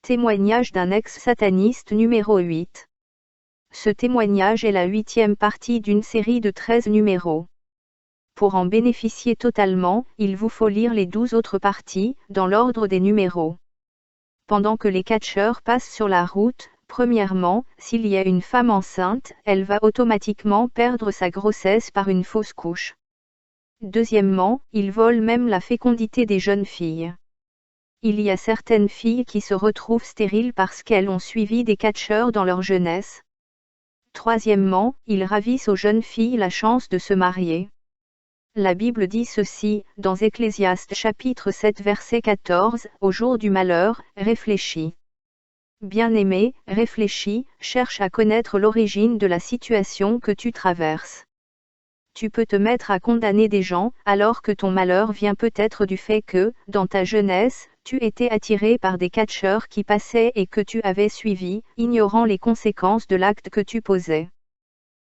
Témoignage d'un ex-sataniste numéro 8. Ce témoignage est la 8e partie d'une série de 13 numéros. Pour en bénéficier totalement, il vous faut lire les 12 autres parties, dans l'ordre des numéros. Pendant que les catcheurs passent sur la route, premièrement, s'il y a une femme enceinte, elle va automatiquement perdre sa grossesse par une fausse couche. Deuxièmement, ils volent même la fécondité des jeunes filles. Il y a certaines filles qui se retrouvent stériles parce qu'elles ont suivi des catcheurs dans leur jeunesse. Troisièmement, ils ravissent aux jeunes filles la chance de se marier. La Bible dit ceci, dans Ecclésiaste chapitre 7 verset 14, « Au jour du malheur, réfléchis. Bien-aimé, réfléchis, cherche à connaître l'origine de la situation que tu traverses. Tu peux te mettre à condamner des gens, alors que ton malheur vient peut-être du fait que, dans ta jeunesse, tu étais attiré par des catcheurs qui passaient et que tu avais suivi, ignorant les conséquences de l'acte que tu posais.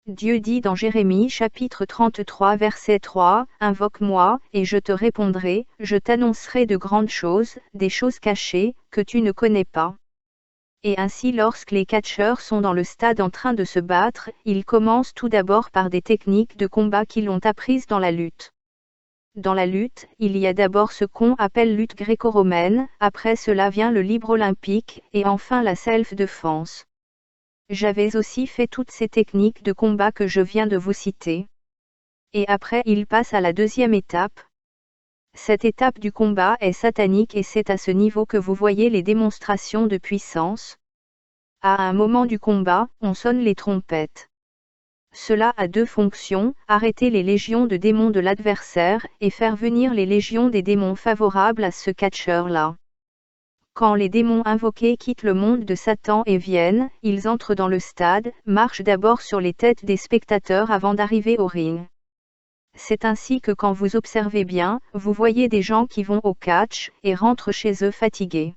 Dieu dit dans Jérémie chapitre 33 verset 3, « Invoque-moi, et je te répondrai, je t'annoncerai de grandes choses, des choses cachées, que tu ne connais pas. » Et ainsi lorsque les catcheurs sont dans le stade en train de se battre, ils commencent tout d'abord par des techniques de combat qu'ils ont apprises dans la lutte. Dans la lutte, il y a d'abord ce qu'on appelle lutte gréco-romaine, après cela vient le libre olympique, et enfin la self-défense. J'avais aussi fait toutes ces techniques de combat que je viens de vous citer. Et après il passe à la deuxième étape. Cette étape du combat est satanique et c'est à ce niveau que vous voyez les démonstrations de puissance. À un moment du combat, on sonne les trompettes. Cela a deux fonctions, arrêter les légions de démons de l'adversaire et faire venir les légions des démons favorables à ce catcheur-là. Quand les démons invoqués quittent le monde de Satan et viennent, ils entrent dans le stade, marchent d'abord sur les têtes des spectateurs avant d'arriver au ring. C'est ainsi que quand vous observez bien, vous voyez des gens qui vont au catch, et rentrent chez eux fatigués.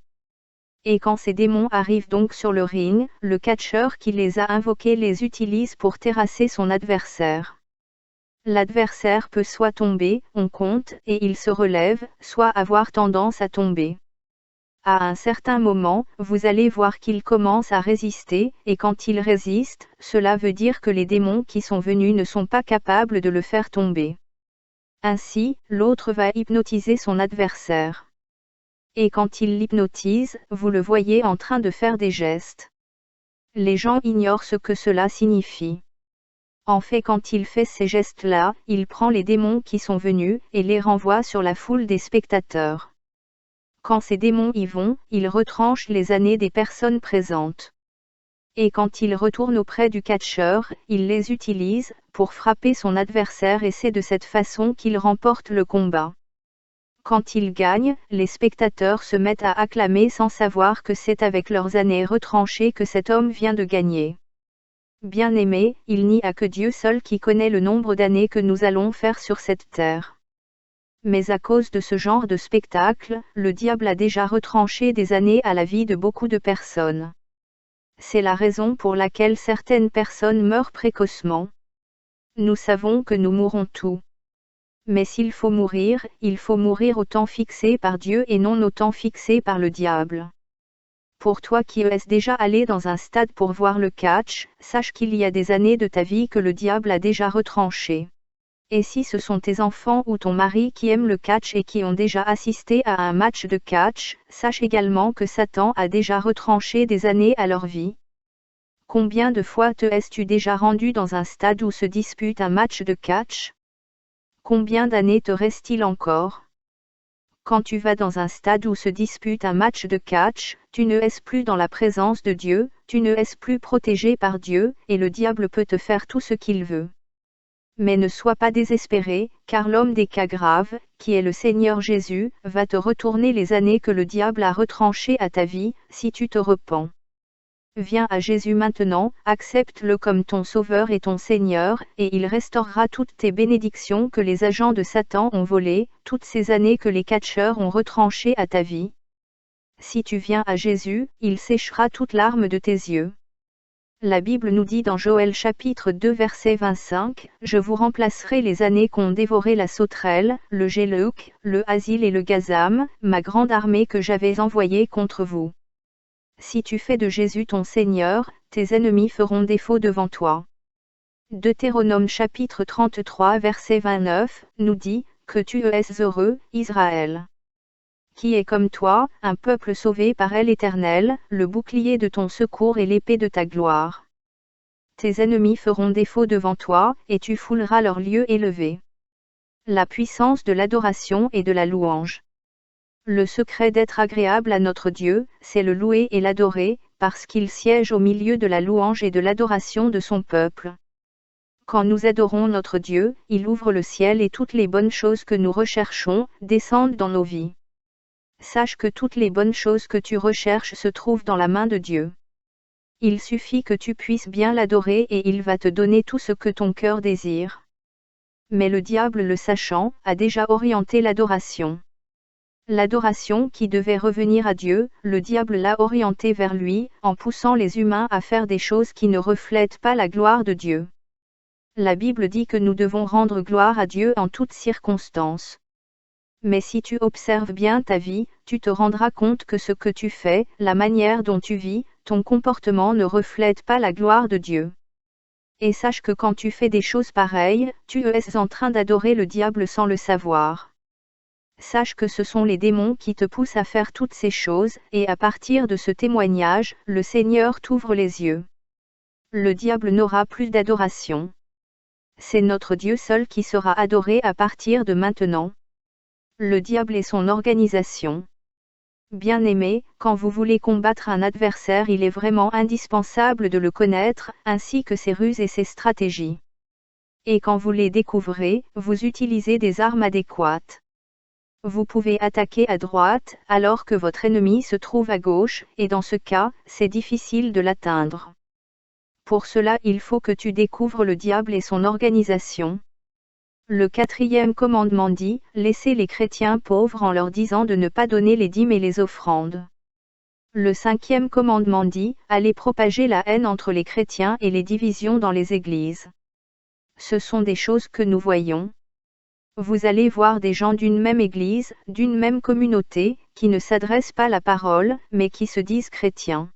Et quand ces démons arrivent donc sur le ring, le catcheur qui les a invoqués les utilise pour terrasser son adversaire. L'adversaire peut soit tomber, on compte, et il se relève, soit avoir tendance à tomber. À un certain moment, vous allez voir qu'il commence à résister, et quand il résiste, cela veut dire que les démons qui sont venus ne sont pas capables de le faire tomber. Ainsi, l'autre va hypnotiser son adversaire. Et quand il l'hypnotise, vous le voyez en train de faire des gestes. Les gens ignorent ce que cela signifie. En fait, quand il fait ces gestes-là, il prend les démons qui sont venus, et les renvoie sur la foule des spectateurs. Quand ces démons y vont, ils retranchent les années des personnes présentes. Et quand il retourne auprès du catcheur, il les utilise pour frapper son adversaire et c'est de cette façon qu'il remporte le combat. Quand il gagne, les spectateurs se mettent à acclamer sans savoir que c'est avec leurs années retranchées que cet homme vient de gagner. Bien-aimé, il n'y a que Dieu seul qui connaît le nombre d'années que nous allons faire sur cette terre. Mais à cause de ce genre de spectacle, le diable a déjà retranché des années à la vie de beaucoup de personnes. C'est la raison pour laquelle certaines personnes meurent précocement. Nous savons que nous mourrons tous. Mais s'il faut mourir, il faut mourir au temps fixé par Dieu et non au temps fixé par le diable. Pour toi qui es déjà allé dans un stade pour voir le catch, sache qu'il y a des années de ta vie que le diable a déjà retranchées. Et si ce sont tes enfants ou ton mari qui aiment le catch et qui ont déjà assisté à un match de catch, sache également que Satan a déjà retranché des années à leur vie. Combien de fois te es-tu déjà rendu dans un stade où se dispute un match de catch? Combien d'années te reste-t-il encore? Quand tu vas dans un stade où se dispute un match de catch, tu ne es plus dans la présence de Dieu, tu ne es plus protégé par Dieu, et le diable peut te faire tout ce qu'il veut. Mais ne sois pas désespéré, car l'homme des cas graves, qui est le Seigneur Jésus, va te retourner les années que le diable a retranchées à ta vie, si tu te repens. Viens à Jésus maintenant, accepte-le comme ton Sauveur et ton Seigneur, et il restaurera toutes tes bénédictions que les agents de Satan ont volées, toutes ces années que les catcheurs ont retranchées à ta vie. Si tu viens à Jésus, il séchera toute larme de tes yeux. La Bible nous dit dans Joël chapitre 2 verset 25, « Je vous remplacerai les années qu'ont dévoré la sauterelle, le gélouk, le hasil et le gazam, ma grande armée que j'avais envoyée contre vous. Si tu fais de Jésus ton Seigneur, tes ennemis feront défaut devant toi. Deutéronome chapitre 33 verset 29, nous dit, que tu es heureux, Israël. Qui est comme toi, un peuple sauvé par l'Éternel, le bouclier de ton secours et l'épée de ta gloire. Tes ennemis feront défaut devant toi, et tu fouleras leur lieu élevé. La puissance de l'adoration et de la louange. Le secret d'être agréable à notre Dieu, c'est le louer et l'adorer, parce qu'il siège au milieu de la louange et de l'adoration de son peuple. Quand nous adorons notre Dieu, il ouvre le ciel et toutes les bonnes choses que nous recherchons, descendent dans nos vies. Sache que toutes les bonnes choses que tu recherches se trouvent dans la main de Dieu. Il suffit que tu puisses bien l'adorer et il va te donner tout ce que ton cœur désire. Mais le diable, le sachant, a déjà orienté l'adoration. L'adoration qui devait revenir à Dieu, le diable l'a orientée vers lui, en poussant les humains à faire des choses qui ne reflètent pas la gloire de Dieu. La Bible dit que nous devons rendre gloire à Dieu en toutes circonstances. Mais si tu observes bien ta vie, tu te rendras compte que ce que tu fais, la manière dont tu vis, ton comportement ne reflète pas la gloire de Dieu. Et sache que quand tu fais des choses pareilles, tu es en train d'adorer le diable sans le savoir. Sache que ce sont les démons qui te poussent à faire toutes ces choses, et à partir de ce témoignage, le Seigneur t'ouvre les yeux. Le diable n'aura plus d'adoration. C'est notre Dieu seul qui sera adoré à partir de maintenant. Le diable et son organisation. Bien-aimés, quand vous voulez combattre un adversaire, il est vraiment indispensable de le connaître, ainsi que ses ruses et ses stratégies. Et quand vous les découvrez, vous utilisez des armes adéquates. Vous pouvez attaquer à droite, alors que votre ennemi se trouve à gauche, et dans ce cas, c'est difficile de l'atteindre. Pour cela, il faut que tu découvres le diable et son organisation. Le 4e commandement dit, laissez les chrétiens pauvres en leur disant de ne pas donner les dîmes et les offrandes. Le 5e commandement dit, allez propager la haine entre les chrétiens et les divisions dans les églises. Ce sont des choses que nous voyons. Vous allez voir des gens d'une même église, d'une même communauté, qui ne s'adressent pas la parole, mais qui se disent chrétiens.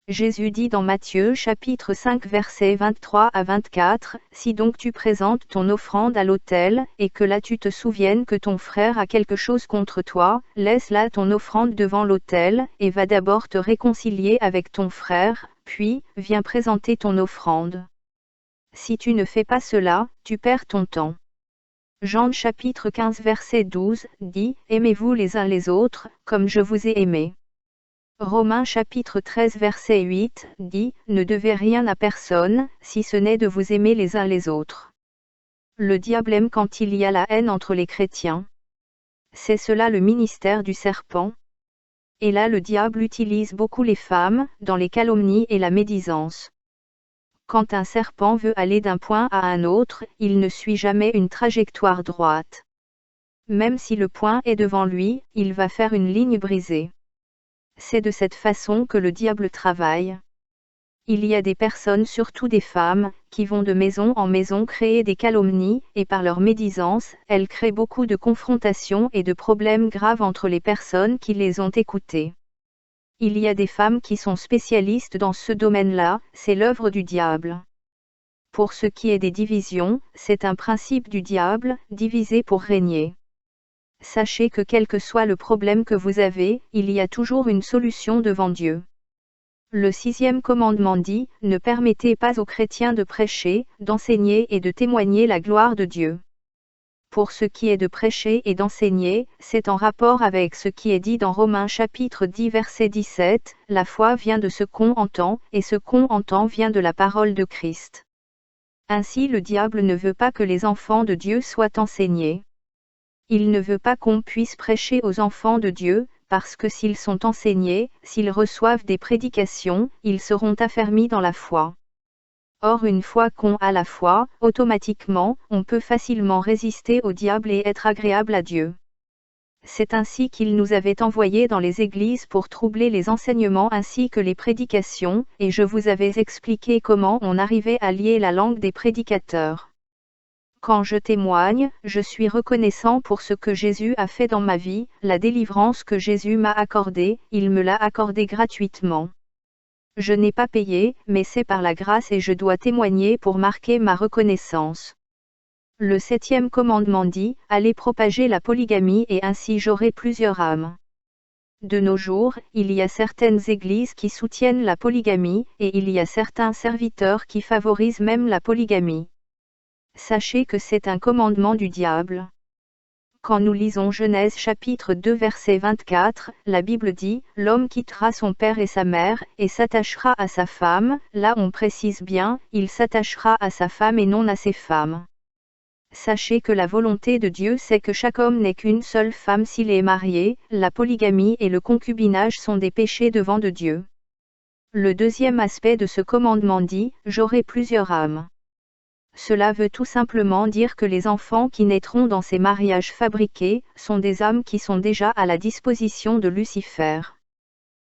Jésus dit dans Matthieu chapitre 5 versets 23 à 24, « Si donc tu présentes ton offrande à l'autel, et que là tu te souviennes que ton frère a quelque chose contre toi, laisse là ton offrande devant l'autel, et va d'abord te réconcilier avec ton frère, puis, viens présenter ton offrande. Si tu ne fais pas cela, tu perds ton temps. » Jean chapitre 15 verset 12, dit, « Aimez-vous les uns les autres, comme je vous ai aimé. » Romains chapitre 13 verset 8, dit, « Ne devez rien à personne, si ce n'est de vous aimer les uns les autres. » Le diable aime quand il y a la haine entre les chrétiens. C'est cela le ministère du serpent. Et là le diable utilise beaucoup les femmes, dans les calomnies et la médisance. Quand un serpent veut aller d'un point à un autre, il ne suit jamais une trajectoire droite. Même si le point est devant lui, il va faire une ligne brisée. C'est de cette façon que le diable travaille. Il y a des personnes, surtout des femmes, qui vont de maison en maison créer des calomnies, et par leur médisance, elles créent beaucoup de confrontations et de problèmes graves entre les personnes qui les ont écoutées. Il y a des femmes qui sont spécialistes dans ce domaine-là, c'est l'œuvre du diable. Pour ce qui est des divisions, c'est un principe du diable, diviser pour régner. Sachez que quel que soit le problème que vous avez, il y a toujours une solution devant Dieu. Le 6e commandement dit, « Ne permettez pas aux chrétiens de prêcher, d'enseigner et de témoigner la gloire de Dieu. » Pour ce qui est de prêcher et d'enseigner, c'est en rapport avec ce qui est dit dans Romains chapitre 10 verset 17, « La foi vient de ce qu'on entend, et ce qu'on entend vient de la parole de Christ. » Ainsi le diable ne veut pas que les enfants de Dieu soient enseignés. Il ne veut pas qu'on puisse prêcher aux enfants de Dieu, parce que s'ils sont enseignés, s'ils reçoivent des prédications, ils seront affermis dans la foi. Or une fois qu'on a la foi, automatiquement, on peut facilement résister au diable et être agréable à Dieu. C'est ainsi qu'il nous avait envoyés dans les églises pour troubler les enseignements ainsi que les prédications, et je vous avais expliqué comment on arrivait à lier la langue des prédicateurs. Quand je témoigne, je suis reconnaissant pour ce que Jésus a fait dans ma vie, la délivrance que Jésus m'a accordée, il me l'a accordée gratuitement. Je n'ai pas payé, mais c'est par la grâce et je dois témoigner pour marquer ma reconnaissance. Le 7e commandement dit, allez propager la polygamie et ainsi j'aurai plusieurs âmes. De nos jours, il y a certaines églises qui soutiennent la polygamie, et il y a certains serviteurs qui favorisent même la polygamie. Sachez que c'est un commandement du diable. Quand nous lisons Genèse chapitre 2 verset 24, la Bible dit, l'homme quittera son père et sa mère, et s'attachera à sa femme, là on précise bien, il s'attachera à sa femme et non à ses femmes. Sachez que la volonté de Dieu c'est que chaque homme n'ait qu'une seule femme s'il est marié, la polygamie et le concubinage sont des péchés devant de Dieu. Le deuxième aspect de ce commandement dit, j'aurai plusieurs âmes. Cela veut tout simplement dire que les enfants qui naîtront dans ces mariages fabriqués, sont des âmes qui sont déjà à la disposition de Lucifer.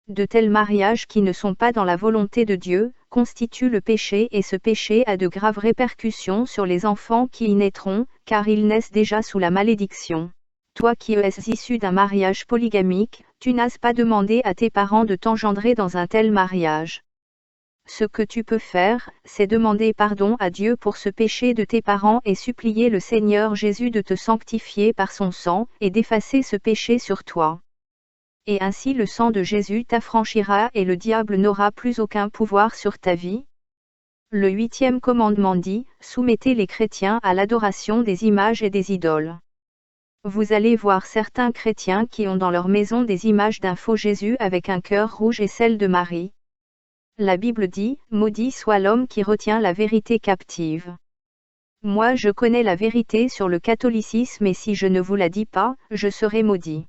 De tels mariages qui ne sont pas dans la volonté de Dieu, constituent le péché et ce péché a de graves répercussions sur les enfants qui y naîtront, car ils naissent déjà sous la malédiction. Toi qui es issu d'un mariage polygamique, tu n'as pas demandé à tes parents de t'engendrer dans un tel mariage. Ce que tu peux faire, c'est demander pardon à Dieu pour ce péché de tes parents et supplier le Seigneur Jésus de te sanctifier par son sang, et d'effacer ce péché sur toi. Et ainsi le sang de Jésus t'affranchira et le diable n'aura plus aucun pouvoir sur ta vie. Le 8e commandement dit, soumettez les chrétiens à l'adoration des images et des idoles. Vous allez voir certains chrétiens qui ont dans leur maison des images d'un faux Jésus avec un cœur rouge et celle de Marie. La Bible dit, maudit soit l'homme qui retient la vérité captive. Moi je connais la vérité sur le catholicisme et si je ne vous la dis pas, je serai maudit.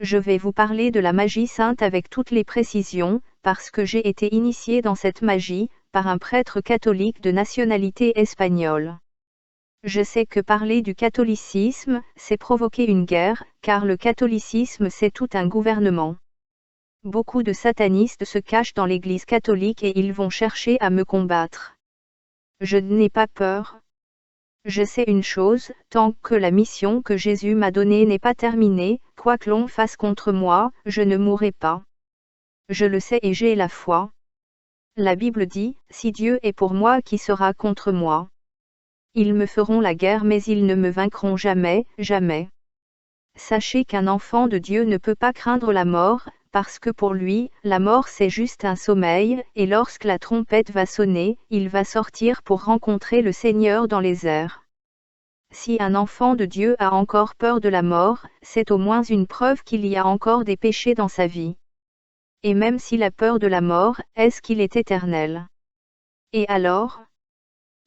Je vais vous parler de la magie sainte avec toutes les précisions, parce que j'ai été initié dans cette magie, par un prêtre catholique de nationalité espagnole. Je sais que parler du catholicisme, c'est provoquer une guerre, car le catholicisme c'est tout un gouvernement. Beaucoup de satanistes se cachent dans l'Église catholique et ils vont chercher à me combattre. Je n'ai pas peur. Je sais une chose, tant que la mission que Jésus m'a donnée n'est pas terminée, quoi que l'on fasse contre moi, je ne mourrai pas. Je le sais et j'ai la foi. La Bible dit, si Dieu est pour moi qui sera contre moi? Ils me feront la guerre mais ils ne me vaincront jamais, jamais. Sachez qu'un enfant de Dieu ne peut pas craindre la mort, parce que pour lui, la mort c'est juste un sommeil, et lorsque la trompette va sonner, il va sortir pour rencontrer le Seigneur dans les airs. Si un enfant de Dieu a encore peur de la mort, c'est au moins une preuve qu'il y a encore des péchés dans sa vie. Et même s'il a peur de la mort, est-ce qu'il est éternel? Et alors?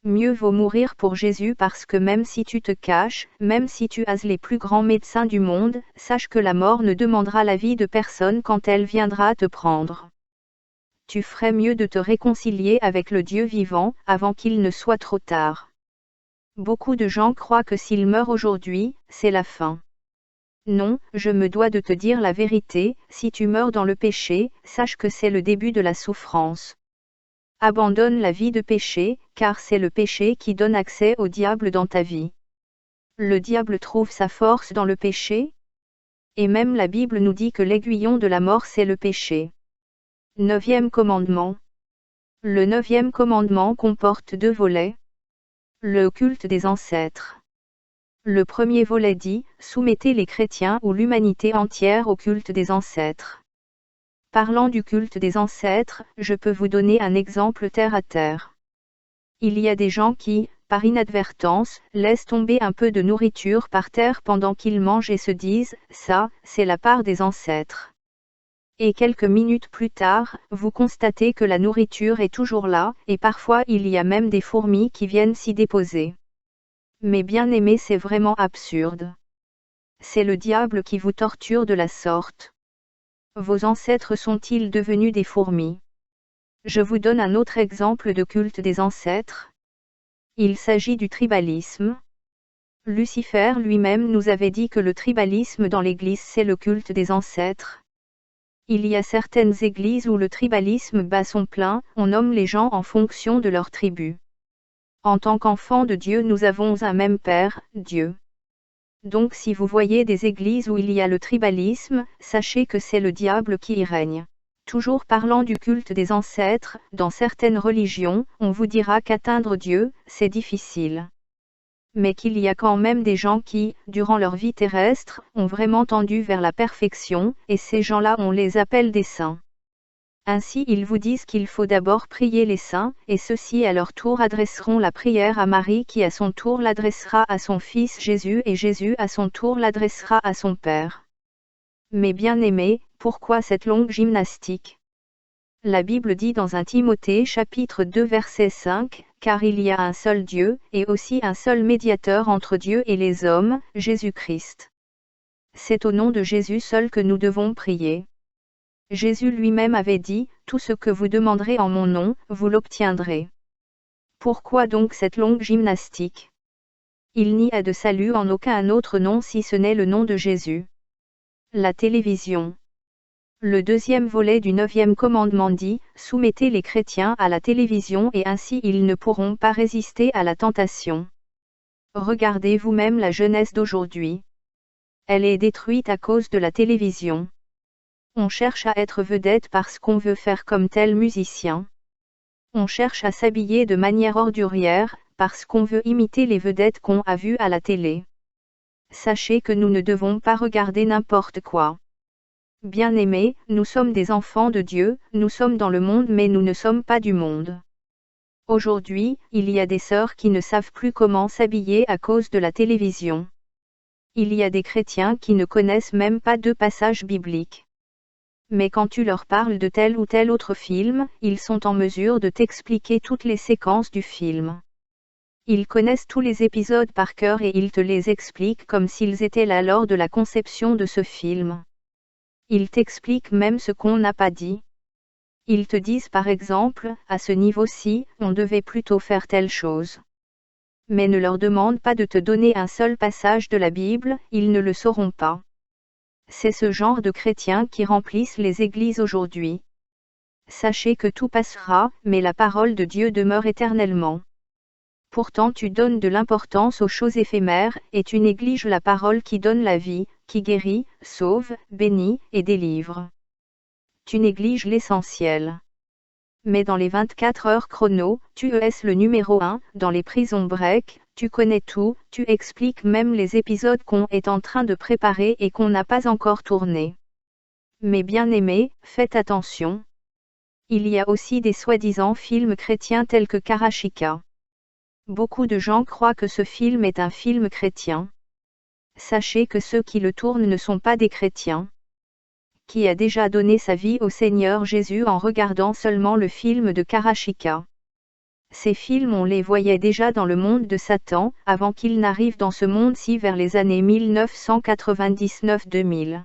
Mieux vaut mourir pour Jésus parce que même si tu te caches, même si tu as les plus grands médecins du monde, sache que la mort ne demandera la vie de personne quand elle viendra te prendre. Tu ferais mieux de te réconcilier avec le Dieu vivant, avant qu'il ne soit trop tard. Beaucoup de gens croient que s'ils meurent aujourd'hui, c'est la fin. Non, je me dois de te dire la vérité, si tu meurs dans le péché, sache que c'est le début de la souffrance. Abandonne la vie de péché, car c'est le péché qui donne accès au diable dans ta vie. Le diable trouve sa force dans le péché? Et même la Bible nous dit que l'aiguillon de la mort c'est le péché. 9e commandement. Le 9e commandement comporte 2 volets. Le culte des ancêtres. Le premier volet dit, soumettez les chrétiens ou l'humanité entière au culte des ancêtres. Parlant du culte des ancêtres, je peux vous donner un exemple terre à terre. Il y a des gens qui, par inadvertance, laissent tomber un peu de nourriture par terre pendant qu'ils mangent et se disent, ça, c'est la part des ancêtres. Et quelques minutes plus tard, vous constatez que la nourriture est toujours là, et parfois il y a même des fourmis qui viennent s'y déposer. Mais bien aimé, c'est vraiment absurde. C'est le diable qui vous torture de la sorte. Vos ancêtres sont-ils devenus des fourmis? Je vous donne un autre exemple de culte des ancêtres. Il s'agit du tribalisme. Lucifer lui-même nous avait dit que le tribalisme dans l'Église c'est le culte des ancêtres. Il y a certaines églises où le tribalisme bat son plein, on nomme les gens en fonction de leur tribu. En tant qu'enfants de Dieu, nous avons un même Père, Dieu. Donc si vous voyez des églises où il y a le tribalisme, sachez que c'est le diable qui y règne. Toujours parlant du culte des ancêtres, dans certaines religions, on vous dira qu'atteindre Dieu, c'est difficile. Mais qu'il y a quand même des gens qui, durant leur vie terrestre, ont vraiment tendu vers la perfection, et ces gens-là on les appelle des saints. Ainsi ils vous disent qu'il faut d'abord prier les saints, et ceux-ci à leur tour adresseront la prière à Marie qui à son tour l'adressera à son fils Jésus et Jésus à son tour l'adressera à son Père. Mais bien-aimés, pourquoi cette longue gymnastique ? La Bible dit dans 1 Timothée chapitre 2 verset 5, « Car il y a un seul Dieu, et aussi un seul médiateur entre Dieu et les hommes, Jésus-Christ. » C'est au nom de Jésus seul que nous devons prier. Jésus lui-même avait dit, « Tout ce que vous demanderez en mon nom, vous l'obtiendrez. » Pourquoi donc cette longue gymnastique ? Il n'y a de salut en aucun autre nom si ce n'est le nom de Jésus. La télévision. Le deuxième volet du 9e commandement dit, « Soumettez les chrétiens à la télévision et ainsi ils ne pourront pas résister à la tentation. » Regardez vous-même la jeunesse d'aujourd'hui. Elle est détruite à cause de la télévision. On cherche à être vedette parce qu'on veut faire comme tel musicien. On cherche à s'habiller de manière ordurière, parce qu'on veut imiter les vedettes qu'on a vues à la télé. Sachez que nous ne devons pas regarder n'importe quoi. Bien-aimés, nous sommes des enfants de Dieu, nous sommes dans le monde mais nous ne sommes pas du monde. Aujourd'hui, il y a des sœurs qui ne savent plus comment s'habiller à cause de la télévision. Il y a des chrétiens qui ne connaissent même pas 2 passages bibliques. Mais quand tu leur parles de tel ou tel autre film, ils sont en mesure de t'expliquer toutes les séquences du film. Ils connaissent tous les épisodes par cœur et ils te les expliquent comme s'ils étaient là lors de la conception de ce film. Ils t'expliquent même ce qu'on n'a pas dit. Ils te disent par exemple, à ce niveau-ci, on devait plutôt faire telle chose. Mais ne leur demande pas de te donner un seul passage de la Bible, ils ne le sauront pas. C'est ce genre de chrétiens qui remplissent les églises aujourd'hui. Sachez que tout passera, mais la parole de Dieu demeure éternellement. Pourtant tu donnes de l'importance aux choses éphémères, et tu négliges la parole qui donne la vie, qui guérit, sauve, bénit, et délivre. Tu négliges l'essentiel. Mais dans les 24 heures chrono, tu es le numéro 1, dans les prisons break, tu connais tout, tu expliques même les épisodes qu'on est en train de préparer et qu'on n'a pas encore tourné. Mais bien-aimés, faites attention. Il y a aussi des soi-disant films chrétiens tels que Karashika. Beaucoup de gens croient que ce film est un film chrétien. Sachez que ceux qui le tournent ne sont pas des chrétiens. Qui a déjà donné sa vie au Seigneur Jésus en regardant seulement le film de Karashika. Ces films on les voyait déjà dans le monde de Satan, avant qu'il n'arrive dans ce monde-ci vers les années 1999-2000.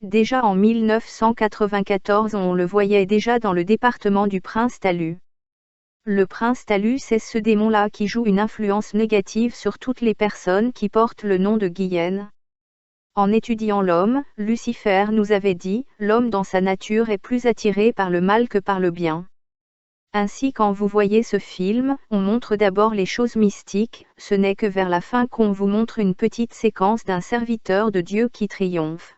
Déjà en 1994 on le voyait déjà dans le département du Prince Talus. Le Prince Talus c'est ce démon-là qui joue une influence négative sur toutes les personnes qui portent le nom de Guyenne. En étudiant l'homme, Lucifer nous avait dit, l'homme dans sa nature est plus attiré par le mal que par le bien. Ainsi quand vous voyez ce film, on montre d'abord les choses mystiques, ce n'est que vers la fin qu'on vous montre une petite séquence d'un serviteur de Dieu qui triomphe.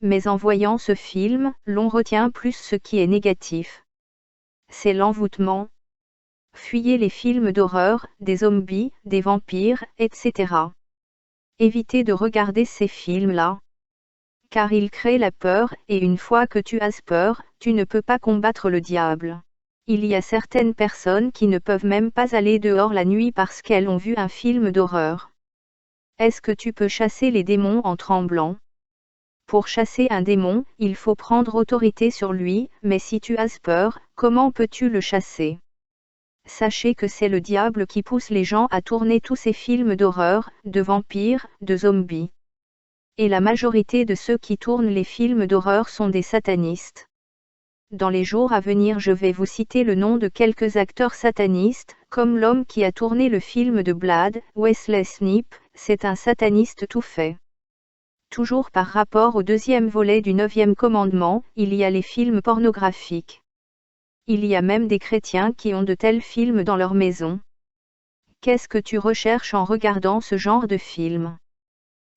Mais en voyant ce film, l'on retient plus ce qui est négatif. C'est l'envoûtement. Fuyez les films d'horreur, des zombies, des vampires, etc. Évitez de regarder ces films-là. Car ils créent la peur, et une fois que tu as peur, tu ne peux pas combattre le diable. Il y a certaines personnes qui ne peuvent même pas aller dehors la nuit parce qu'elles ont vu un film d'horreur. Est-ce que tu peux chasser les démons en tremblant ? Pour chasser un démon, il faut prendre autorité sur lui, mais si tu as peur, comment peux-tu le chasser ? Sachez que c'est le diable qui pousse les gens à tourner tous ces films d'horreur, de vampires, de zombies. Et la majorité de ceux qui tournent les films d'horreur sont des satanistes. Dans les jours à venir je vais vous citer le nom de quelques acteurs satanistes, comme l'homme qui a tourné le film de Blade, Wesley Snipes, c'est un sataniste tout fait. Toujours par rapport au deuxième volet du 9e commandement, il y a les films pornographiques. Il y a même des chrétiens qui ont de tels films dans leur maison. Qu'est-ce que tu recherches en regardant ce genre de film?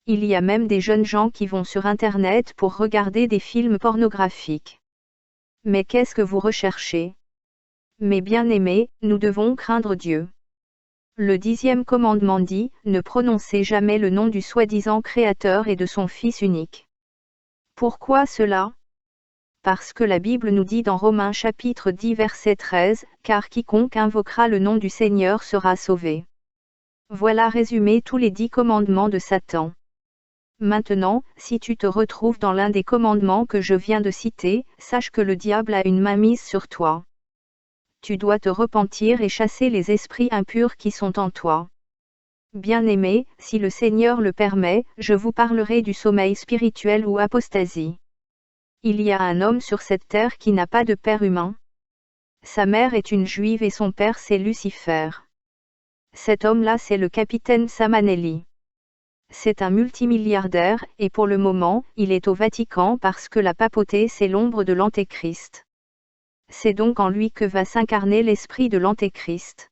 Il y a même des jeunes gens qui vont sur Internet pour regarder des films pornographiques. Mais qu'est-ce que vous recherchez? Mes bien-aimés, nous devons craindre Dieu. Le 10e commandement dit, ne prononcez jamais le nom du soi-disant Créateur et de son Fils unique. Pourquoi cela? Parce que la Bible nous dit dans Romains chapitre 10 verset 13, car quiconque invoquera le nom du Seigneur sera sauvé. Voilà résumé tous les 10 commandements de Satan. Maintenant, si tu te retrouves dans l'un des commandements que je viens de citer, sache que le diable a une main mise sur toi. Tu dois te repentir et chasser les esprits impurs qui sont en toi. Bien-aimés, si le Seigneur le permet, je vous parlerai du sommeil spirituel ou apostasie. Il y a un homme sur cette terre qui n'a pas de père humain. Sa mère est une juive et son père c'est Lucifer. Cet homme-là c'est le capitaine Samanelli. C'est un multimilliardaire, et pour le moment, il est au Vatican parce que la papauté c'est l'ombre de l'Antéchrist. C'est donc en lui que va s'incarner l'esprit de l'Antéchrist.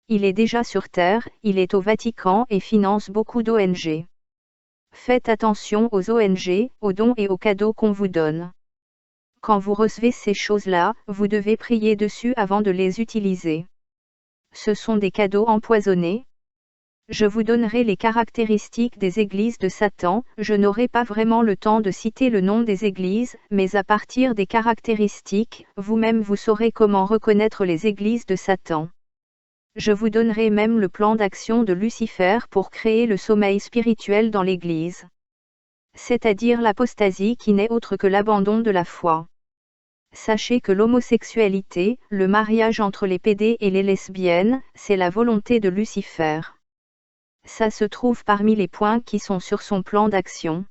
Il est déjà sur Terre, il est au Vatican et finance beaucoup d'ONG. Faites attention aux ONG, aux dons et aux cadeaux qu'on vous donne. Quand vous recevez ces choses-là, vous devez prier dessus avant de les utiliser. Ce sont des cadeaux empoisonnés. Je vous donnerai les caractéristiques des églises de Satan, je n'aurai pas vraiment le temps de citer le nom des églises, mais à partir des caractéristiques, vous-même vous saurez comment reconnaître les églises de Satan. Je vous donnerai même le plan d'action de Lucifer pour créer le sommeil spirituel dans l'église. C'est-à-dire l'apostasie qui n'est autre que l'abandon de la foi. Sachez que l'homosexualité, le mariage entre les pédés et les lesbiennes, c'est la volonté de Lucifer. Ça se trouve parmi les points qui sont sur son plan d'action.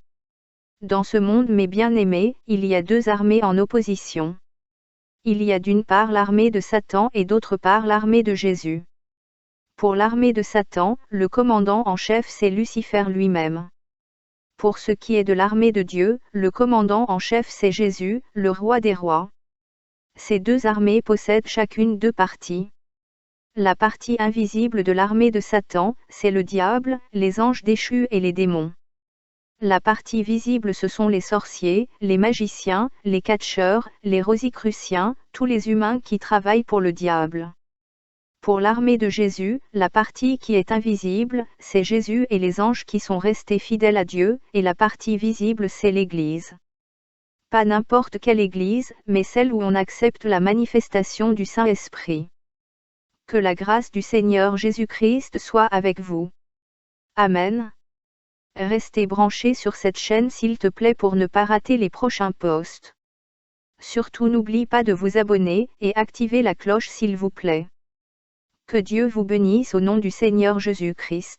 Dans ce monde mes bien-aimés, il y a deux armées en opposition. Il y a d'une part l'armée de Satan et d'autre part l'armée de Jésus. Pour l'armée de Satan, le commandant en chef c'est Lucifer lui-même. Pour ce qui est de l'armée de Dieu, le commandant en chef c'est Jésus, le roi des rois. Ces deux armées possèdent chacune deux parties. La partie invisible de l'armée de Satan, c'est le diable, les anges déchus et les démons. La partie visible ce sont les sorciers, les magiciens, les catcheurs, les rosicruciens, tous les humains qui travaillent pour le diable. Pour l'armée de Jésus, la partie qui est invisible, c'est Jésus et les anges qui sont restés fidèles à Dieu, et la partie visible c'est l'Église. Pas n'importe quelle Église, mais celle où on accepte la manifestation du Saint-Esprit. Que la grâce du Seigneur Jésus-Christ soit avec vous. Amen. Restez branchés sur cette chaîne s'il te plaît pour ne pas rater les prochains posts. Surtout n'oublie pas de vous abonner et activer la cloche s'il vous plaît. Que Dieu vous bénisse au nom du Seigneur Jésus-Christ.